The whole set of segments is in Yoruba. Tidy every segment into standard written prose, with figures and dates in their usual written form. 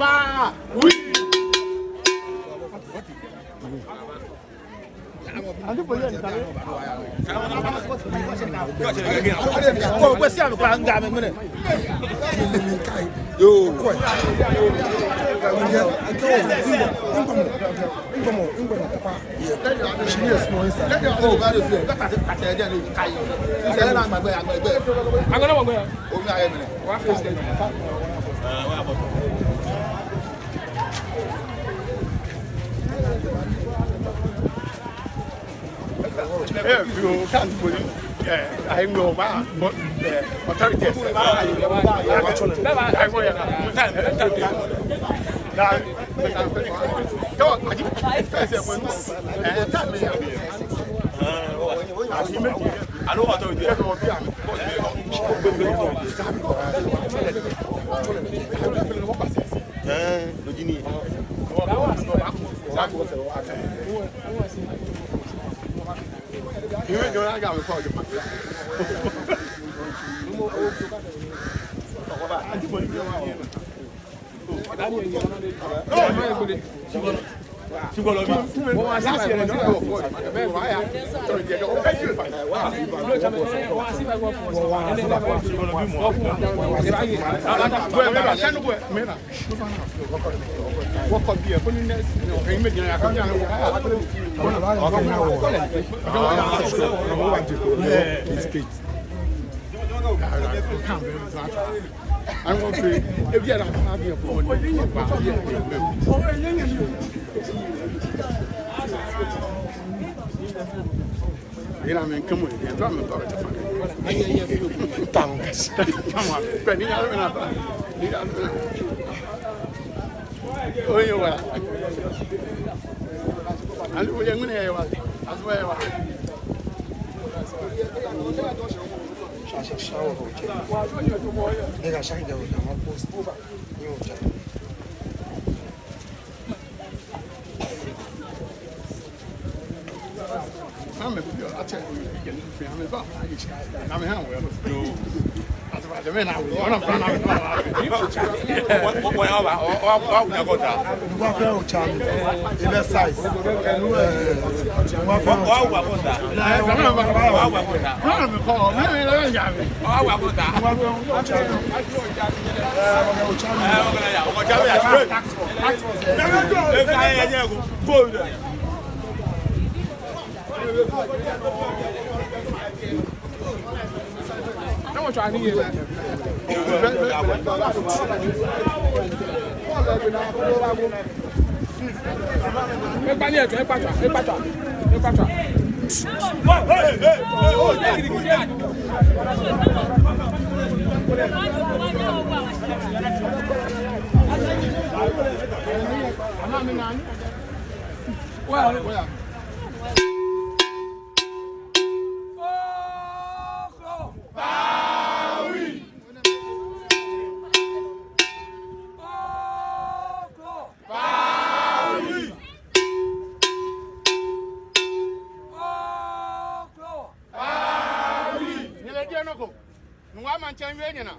Pa! Oui! Oh, what's up? I'm going yo, you can't put it. I know, but authorities. I know authority. You ain't doing I got to call you. I'm going to say, if you don't have your phone, you know, I mean, come with you. Come on, Penny, I don't know. Oh, you are. And we're going to hear as well. I'm a good I tell you, you get I'm about I'm a well. That's about the men I want I want to try to hear that. Well. Nungua man chen wenyana,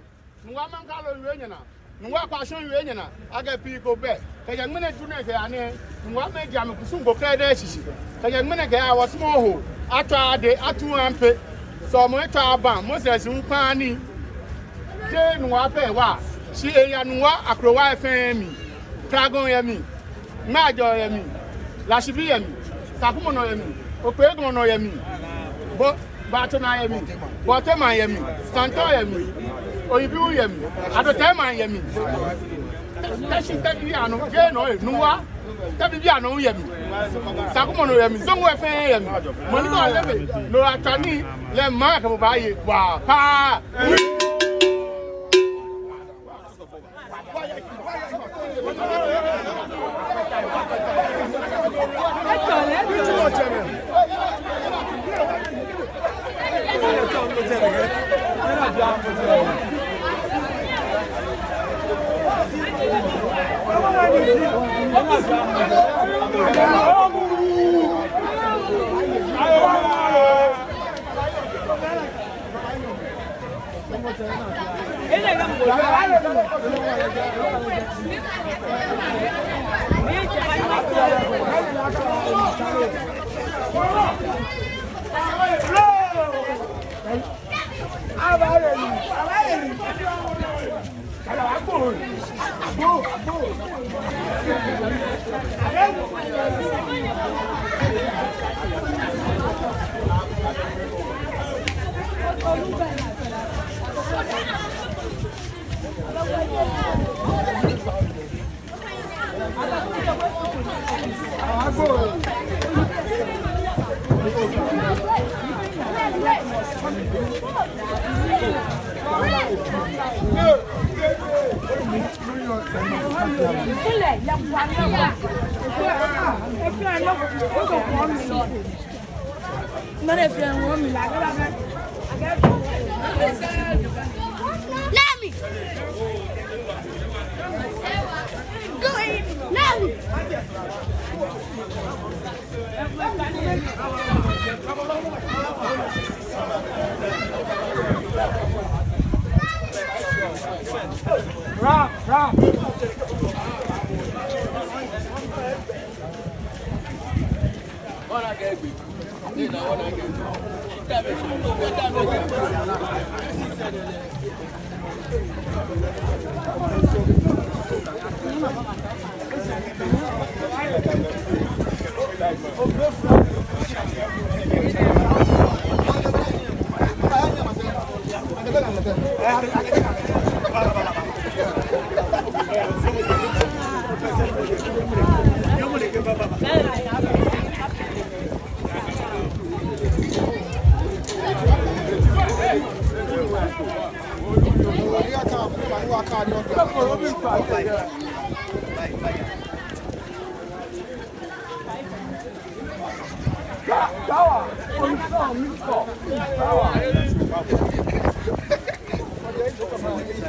nungua man kalo wenyana, nungua passion wenyana, aga people be. Kaya ngene tuna ke ane, nungua me jam kusungo krede sisi. Kaya ngene ke awa small ho, atwa ade atu ampe. So mo etwa aba, mo se npa ni. Je nungua pe wa, si eya nungua akrowa FM. Dragon yemi, Majo yemi, Lashibi yemi, Sakumono yemi, Opegono yemi. Bo Batona yemi, Botema yemi, Santo yemi, Oibu yemi, Adotema yemi. Tashi tabiano, Jeno, Nungua, tabiano yemi, Sakumono yemi, Zongo FM yemi, Monica leve, no atani, le mark of Baye, wa pa.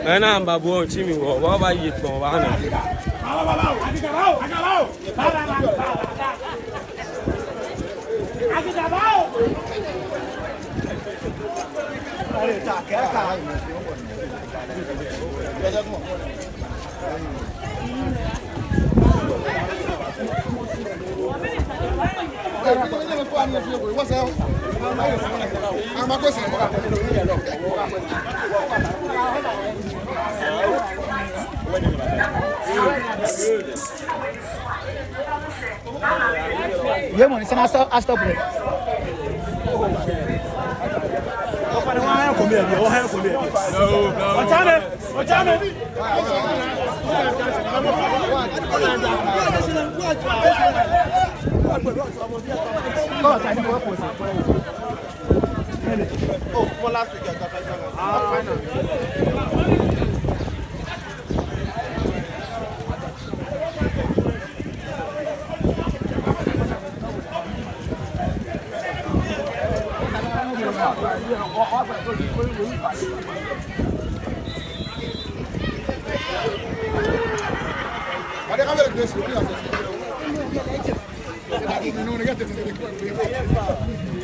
Ana mbabu chimi wo ba yi ton wa na. Yeah, man, it's an stop it.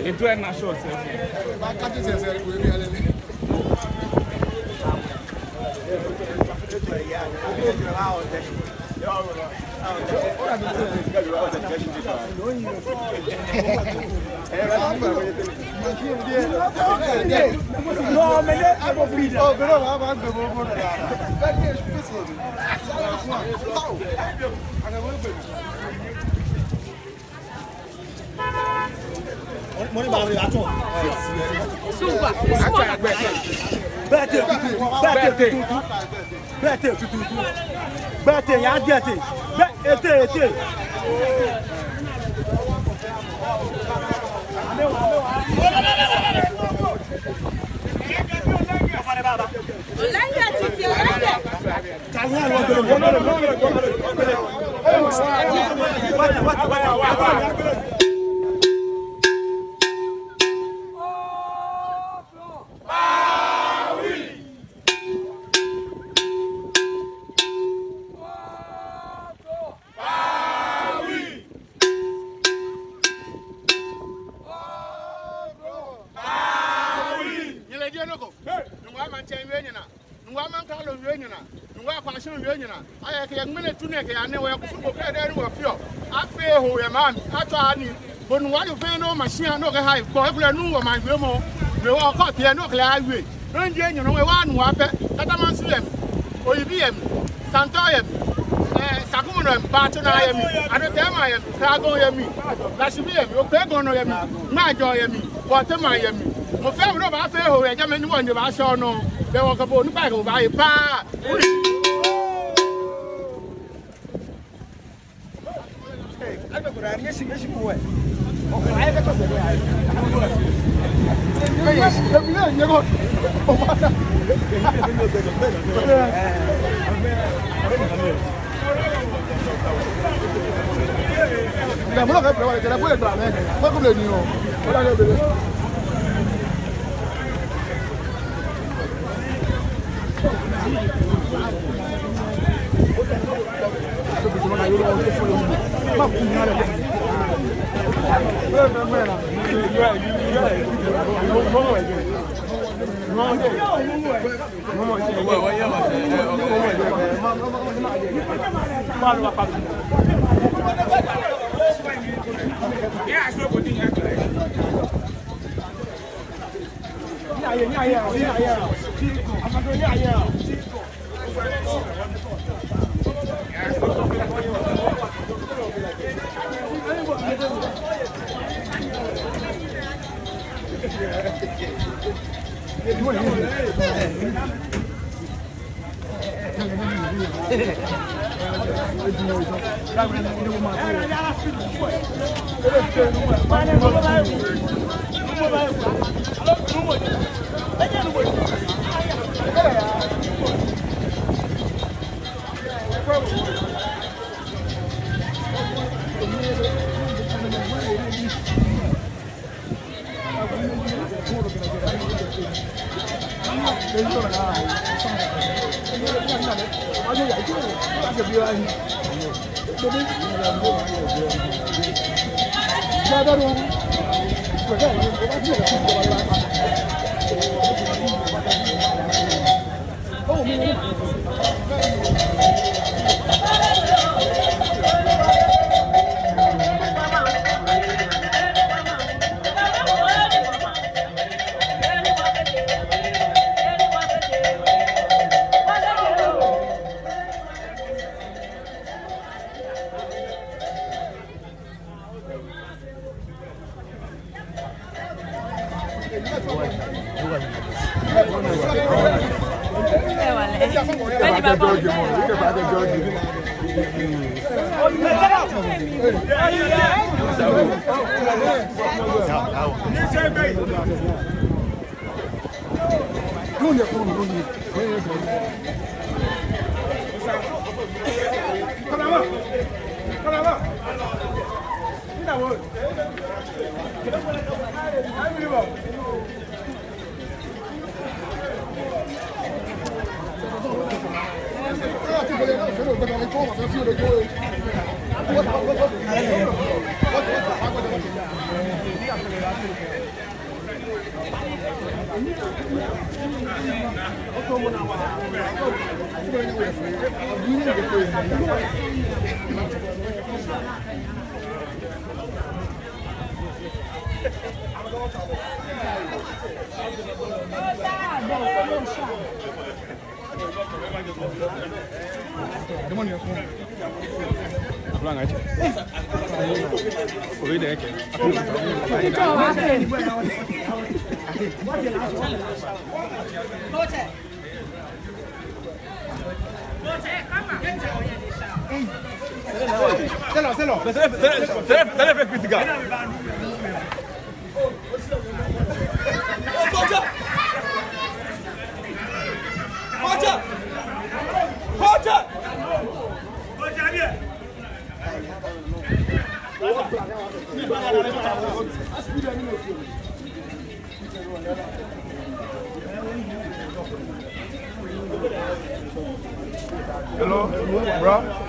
Itu na short. No, me le hago vida. Oh, pero va a Money bag at all. Super. Better, ya get it. Better. I can minute to neck and never go credit or fear. I fear who am I? I try but what you find no machine, no high, popular new my grandma. We all caught here, no clear way. Don't you know one wapper, Cataman Slim, or you be him, Santoyam, Sakuman, Barton, I don't tell my cargo, me. That should be him, your peg on me, my joy, me, what am I? My family of our fair, I come in one of our show, no, they walk about the bag of my pa. I don't know, I'm guessing you go away. Okay, I have to Hello, bro.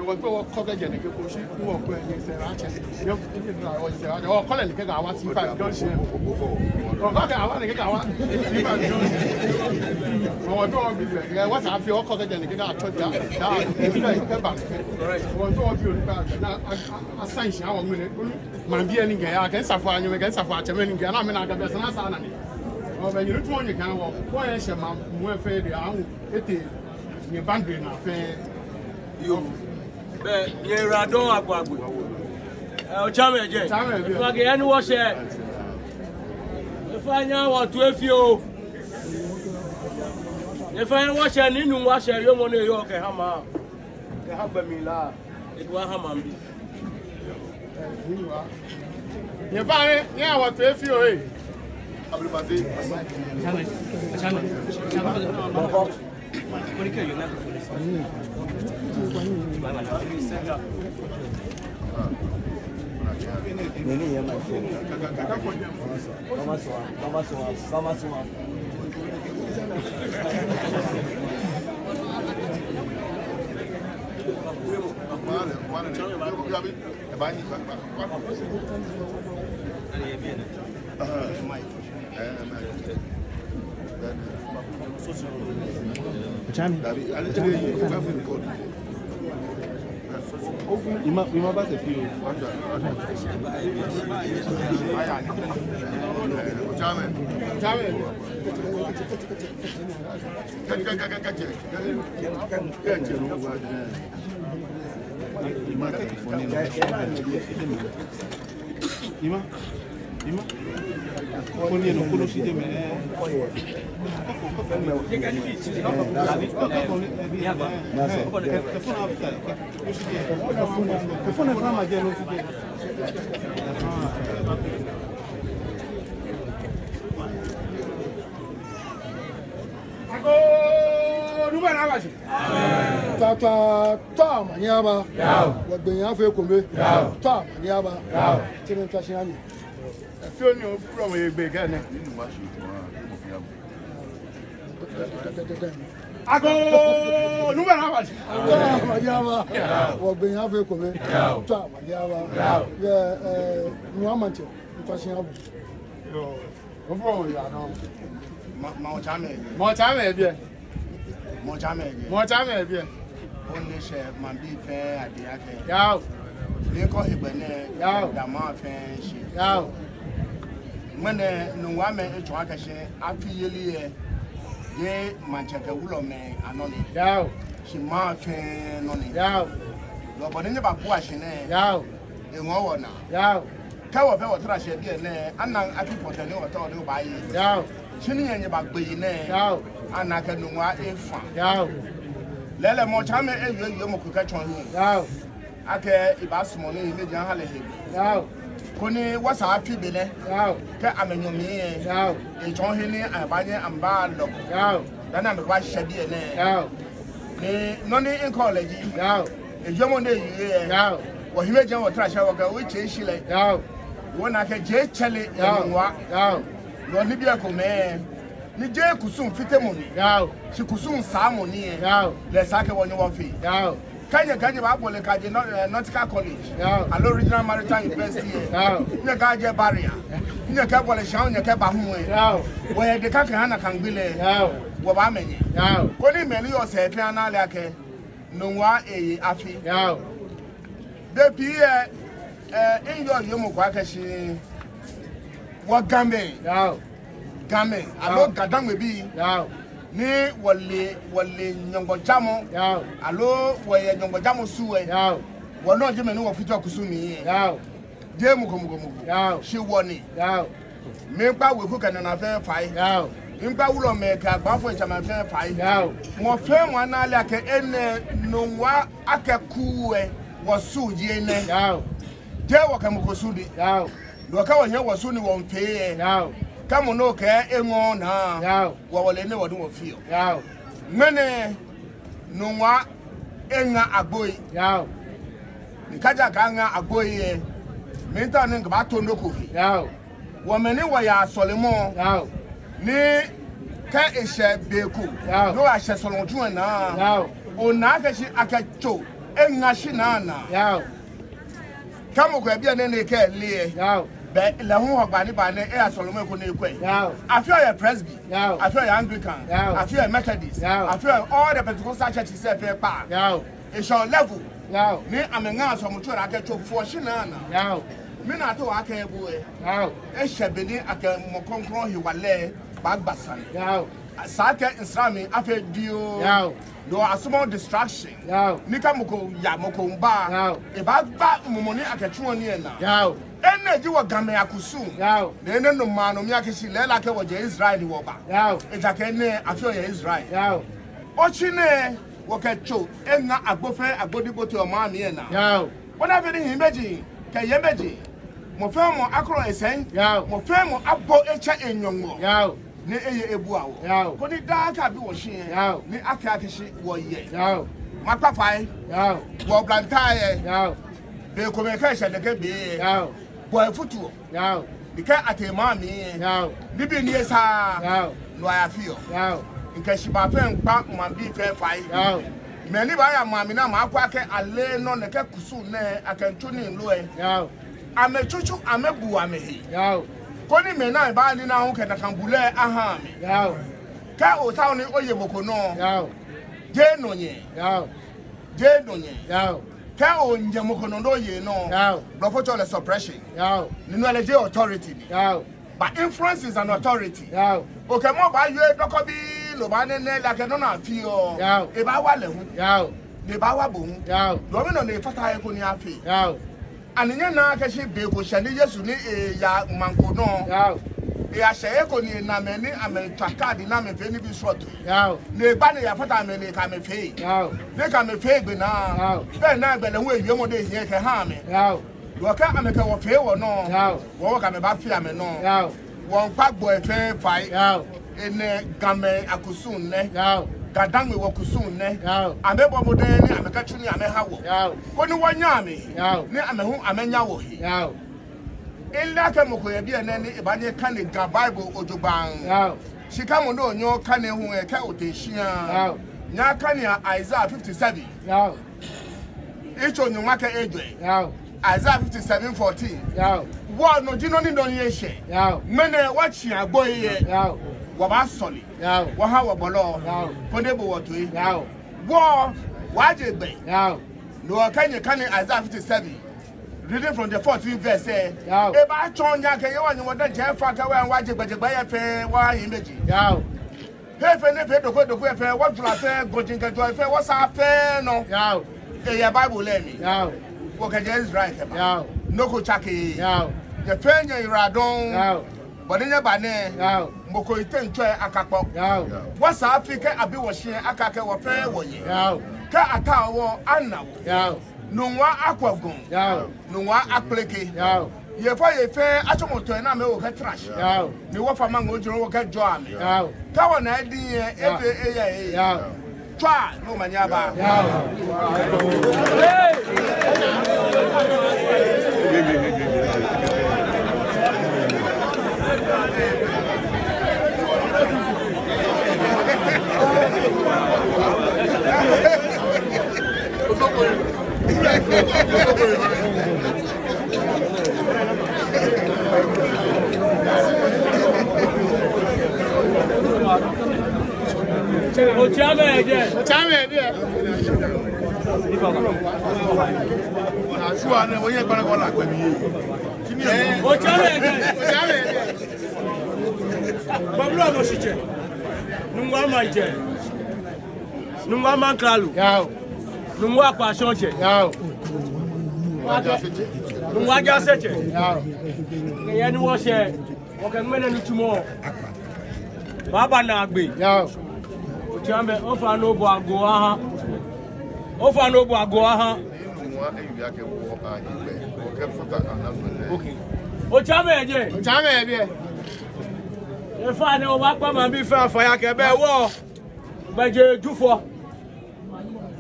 was go cockage and go she who go and say ranch. You or call it I want to find don't share. Oh, I want to get I want. Oh, don't be fair. What I feel cockage and get out to that. Correct. What do you now a sanction our minute. Man be any guy against a fire you against a fire to many and I mean I got best and I when you return you can walk. Why is your mom more fair the it is your boundary now fair. You radon agwagwe. Chame again. If I get any wash here. If I know what to if you. If I wash and in wash you want to yoke a hammer. The Gbemli la. It was hammer. You buy yeah what to if you Ima ba se fi o. Ima. Fonye no kolo si de me. Tata maniaba Gbemli afa ekombe ta maniaba tini twashani feel no from a big guy. I go Nungua maniaba Gbemli afa ekombe ta maniaba Nungua manche twashani yo go you know More time bien More time bien only share man be fair at the ake yaw le ko hibene da ma fair shi yaw mene Nungua me echo akashe afiyeli ye mancheke wulo me anoni yaw shi ma fair noni yaw lo boni ba ku ahene yaw e wo na yaw ka wo be wo tra she die ne anan afi potene wo to de ba yi yaw chini yenye ba gbe yi ne yaw anaka Nungua efa yaw lele mo chame eyo mo kuka chon yi yaw ake ibasumo ni meji han hale he yaw koni wasa afi bele yaw ke amenyomi yaw e chon he ni abanye amba lo yaw dana me kwa shedi ne yaw ni noni in college yaw e jomo ne yi yaw wo himeji wo tra sha wo ga wo che shile yaw wona ke je chele Nungua yaw lo ni bia ko me ni je kusum fitemu ni yaw shi kusum samu ni yaw le sake wonyo wo fi yaw Kanye ba bole kaje Nautical College yaw Allo Regional Maritime University yaw nye kaje barrier nye ka bole shaun nye ka ba hu yaw wo ye de ka kan na kan gbele yaw wo ba menye yaw ko ni meli yo se fi anale ake Nungua eyi afi yaw de pie in yo mo kwa kashi wo gambe allo gadangwe bi yaw ni wale nyongo jamo yaw allo wo ye nyongo jamo suwe yaw wo no je me ni wo fito kusumi yaw je mu ko yaw she woni yaw me gba we ku kan na fe fai yaw ngba wulo me ka gba fo chama fe fai yaw mo fe mo anale ake ene Nungua ake kuwe wo su je ne yaw je wo ka mu ko su di yaw do ka wo nye wo su ni wo mfe yaw kamu no ke enwo na yaw wo wole ne wo do wo fio yaw mene Nungua enga agboi yaw nikaja ka nga agboi e minta ne ngba to ndoko yaw wo meni wo ya solemo yaw ni ka eshe beku yaw no ashe solonju na yaw ona ka shi akacho engashinana Yao. Kamu kwa bia ne ke lie Yao. be le ho hogbani ba ne e Solomon ko ne kwe Yao. afio ya Presby Yao. afio ya Anglican Yao. afio ya Methodist Yao. afio all the Pentecostal churches say pe pa Yao. e show level Yao. ni amenga so mucho ra ke chofo shinana Yao. me na to aka ebu e Yao. e shebeni aka mokonkron hiwale bagbasan Yao. sake islami afa dio Yao. no asmo distraction Yao. nika moko ya moko mba Yao. e ba momoni akachuo ni na Yao. energy wo game akusu Yao. na ene no ma no mi akeshi lela ke wo je Israel wo ba Yao. e jake ne afio ya Israel Yao. ochi ne wo ke cho enga agbofe agbodibo to ma mi na Yao. wona fe ni meji ke ye meji mo fe mo akro esen Yao. mo fe mo abo echa enyongo Yao. ne eye ebu awo Yao. ko ni da ka bi wo hye Yao. ni aka akeshi wo ye Yao. makpa fai Yao. wo blantaye Yao. be ko me ka shede ke be Yao. wo futuo Yao. dika atema mi Yao. bibi ni esa Yao. no ya fio Yao. nke shiba fe npa ma bi fe fai Yao. me ni ba ya ma mi na ma akwa ke ale no ne ke kusu ne akantu ni lo e Yao. amechuchu amebu amehi Yao. koni me na ba ni na ho ke na kambule aha mi Yao. ka o ta ni oye moko no Yao. je no nye Yao. ka o nje moko no do ye no Yao. blofo chole suppression Yao. ni no ele je authority ni Yao. but influence is an authority Yao. okay mo ba ye doko bi lo ba ne la ke no na fi o Yao. e ba wa le hu Yao. de ba wa bo hu Yao. do mi no ne fata e ko ni afi Yao. aninya na ka shi be ko shani Yesu ni e ya manko no Yao. e ya she e ko ni na me ni ametwa card na me fe ni bi short Yao. ne ba ne ya fata me ni ka me fe Yao. ne ka me fe gbe na Yao. be na gbe le hu ewie mo de hie ke ha me Yao. wo ka ameka wo fe wo no Yao. wo ka me ba fi ame no Yao. wo pa gbo e fe fai Yao. ene game akusun ne Yao. gadangwe wo kusun ne Yao. amebo mo de ni ameka tuni ame ha wo Yao. ko ni wanya me Yao. ni amehu amenya wo hi Yao. illa ke mo ko ye bi ene ni ibanye kan ni ga bible ojoban Yao. sika mo no nyo kan hu e ka otehia Yao. nya kan ya Isaiah 57 Yao. icho nyuma ke ejwe Yao. Isaiah 57:14 Yao. wo no jino ni don ye hye Yao. mene wa chi agbo ye Yao. wo ba soli Yao. wo ha wo bolo Yao. ko de bo wo to yi Yao. wo wa je gbe Yao. no kan Isaiah 57 reading from the 14th verse say Yao. e ba chonya ke ye wa nyi wo da je fa ka wa je gbe ye fe wa yin meji Yao. he fe ne fe doko ye fe wo jula fe gojin ke jo fe wo sa fe no Yao. e ye bible le mi Yao. wo ke je Israel ke ba Yao. no ko chake Yao. ye fe nya iradon Yao. bode nya ba ne Yao. moko ite ntwe akakpo Yao. wo sa afike abi wo hye akake wo fe wo ye Yao. ka ata wo anawo Yao. nungwa akwagun Yao. nungwa akpleke Yao. ye fa ye fe achomoto na me wo ka trash Yao. ni wo fa mango jiro wo ka jo ame Yao. ka wo na di ye efe eya e Yao. twa no manya ba Yao. Ochame again. Ochame again. Asua ne wo ye gbara ko la gbe mi kini e Ochame again. Ochame again. Bablu amoshiche. Nungua manje. Nungua mankralu. Yao. Nungua kwashonche. Yao. Nungua jaseche. Yao. Yeni wo she. Wo kan mena ni tumo. Baba na agbe. Yao. Ochame ofa no bo ago aha. Ofa no bo ago aha. Okay. Ochame again. Ochame again. Efa ni o wa pa ma bi fa fire ke be wo.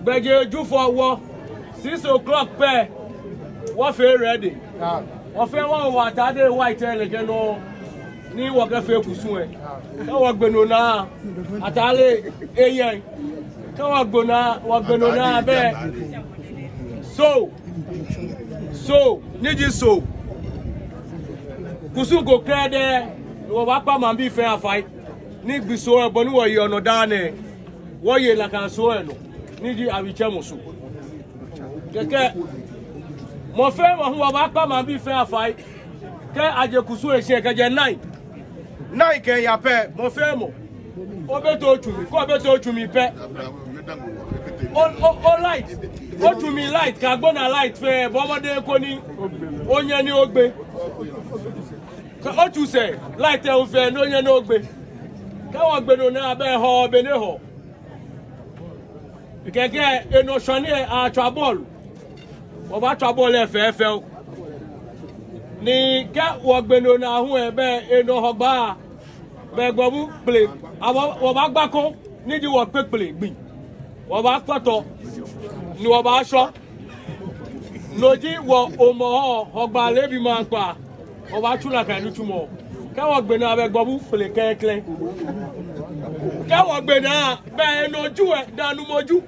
Gbẹ̀jẹ̀ júfọ̀ wọ 6 o'clock pẹ́ wọ́n fẹ́ ready. Ọ̀fẹ́ wọn wọ àtàdé white ẹlẹ́gẹ́ náà ní wọ́kẹ́fẹ́ kùsùn ẹ̀. Káwọn gbẹ̀nù náà àtàlẹ́ eyẹn. Káwọn gbẹ̀nù náà bẹ́ẹ̀ So niji so kusun go krede wo ba pa man bi fe afai ni gbiso e bonu wo ye ono dane wo ye la kan so e no niji awiche musu keke mo fe mo hu ba pa man bi fe afai ke aje kusu e se ke je 9 ke ya pe mo fe mo obeto chumi pe o light o chumi light ka gbona light fe bomode ko ni onye ni ogbe o tu se light e o fe no onye ni ogbe ka won gbe no na be ho be ne ho keke eno shoni a twa ball o ba twa ball e fe ni ka wo gbe no na hu e be eno ho gba be gbobu play wo ba gba ko ni di wo pe play gbin wo ba poto ni wo ba so loji wo omo ogba lebi ma pa wo ba tula kan tumo ka wo gbe na be gbobu play kekle ka wo gbe na be no ju e danu moju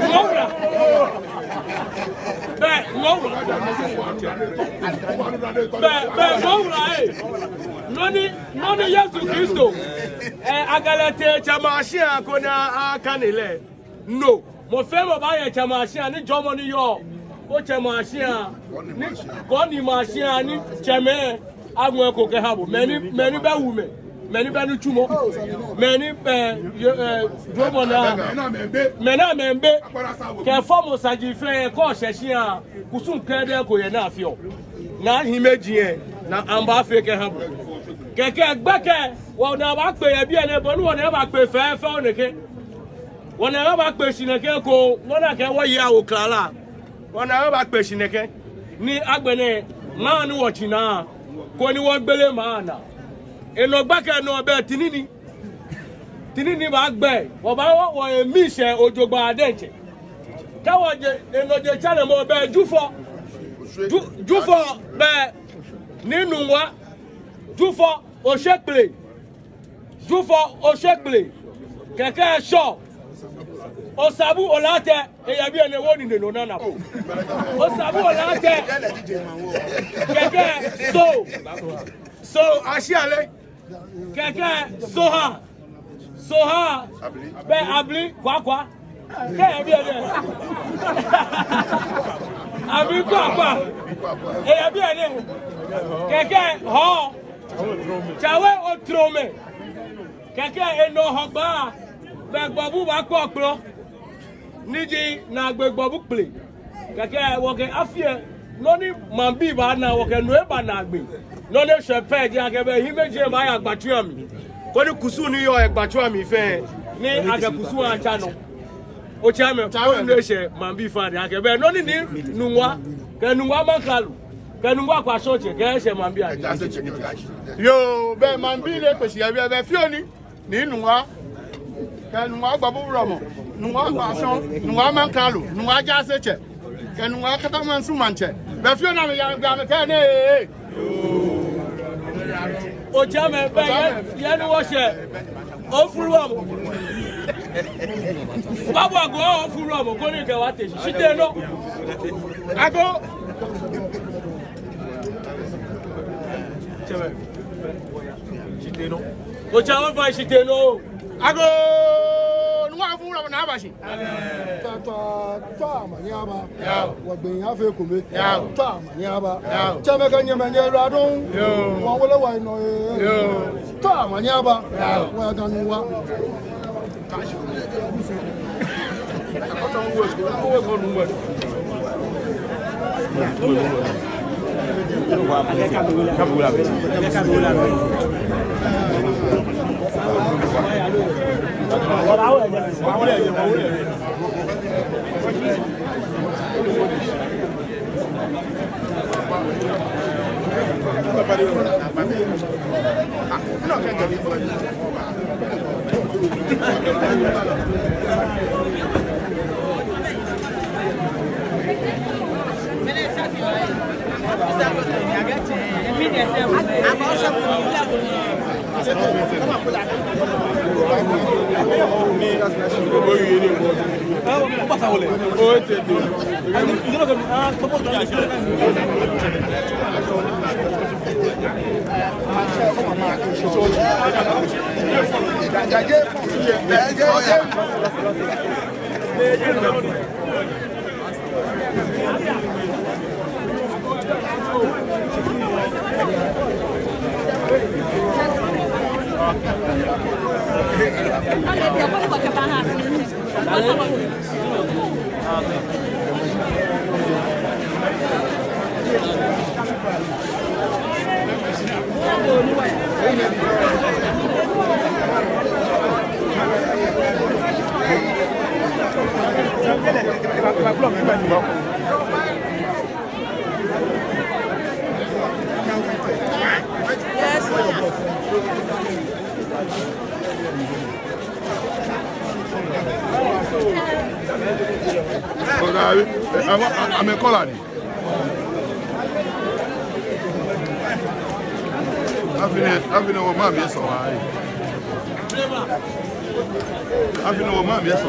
ngora be ngora noni Yesu Kristo agalete chamashia kona akanile no mo fe mo ba ye chamashia ni jomo ni yo o chamashia ni koni mashia ni cheme agun ko ke habo meni be wume meni be nu tumo meni be jomo na mena membe ke fomo sajife ko sehia kusun krede ko ye na afio na himeji e na amba afeke habo keke gbeke wo na ba pe e bi ene bonu wo na ba pe fe oneke wo na ba pe sineke ko wo na ke wo ye awo klala wo na ba pe sineke ni agbene ma nu wo china ko ni wo gbele ma na eno gbeke no be tinini ba gbe wo ba wo emi se ojogba adenche ka wo je eno je chale mo be jufo be ni Nungua jufo Kplejoo keke sho osabu olate eya bi ene woni ne no na osabu olate keke so asiale keke soha be abli kwa ke bi ene abli kwa eya bi ene keke ho chawe otrome keke eno hogba be gbobu ba ko kro niji na gbegbobu play keke wo ke afie noni mambi ba na wo ke no e ba na gbe noni shepe je akebe himeje ma ya gbatu ami ko ni kusu ni yo e gbatu ami fe ni age kusu ancha no o chame ko ni se mambi fa de akebe noni ni Nungua ke Nungua mankalu Nungua kwa soche ke mambi a yo be mambi le pesi ya be fioni ni Nungua ke Nungua gbabu romo Nungua kwa so Nungua mankalu Nungua ja seche ke Nungua kata man su manche be fiona me ya ga me ke ne o jame be ye ni wo se o furu am babu ago o furu am ko ni ke wa te site no ago o chawo fa shiteno ago Nungua fura na abashi ta manyaba wa gbe ya fe kome ta manyaba chame ka nyeme ne radon wa wole wa no ta manyaba wa ga Nungua Ó passa o I'm a colony. I've been over mom, yes, or I've been over mom, yes,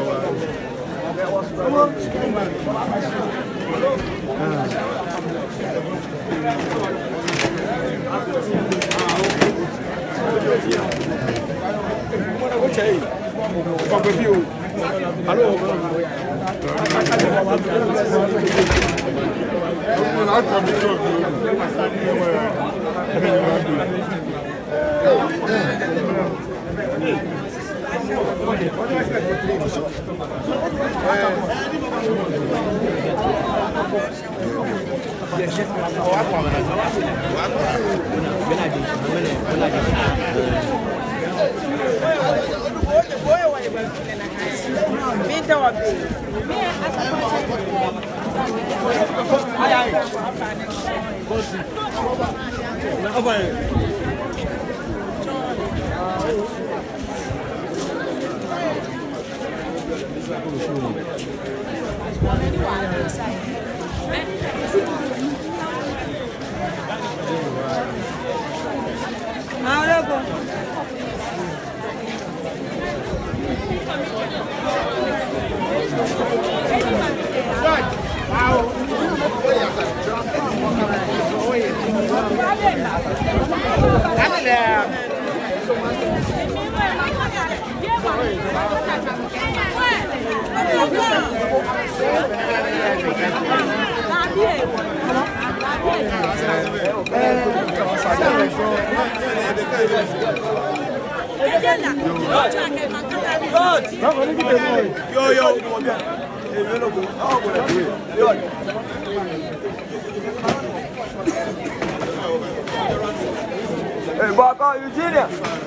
Hey, Baka, Eugenia.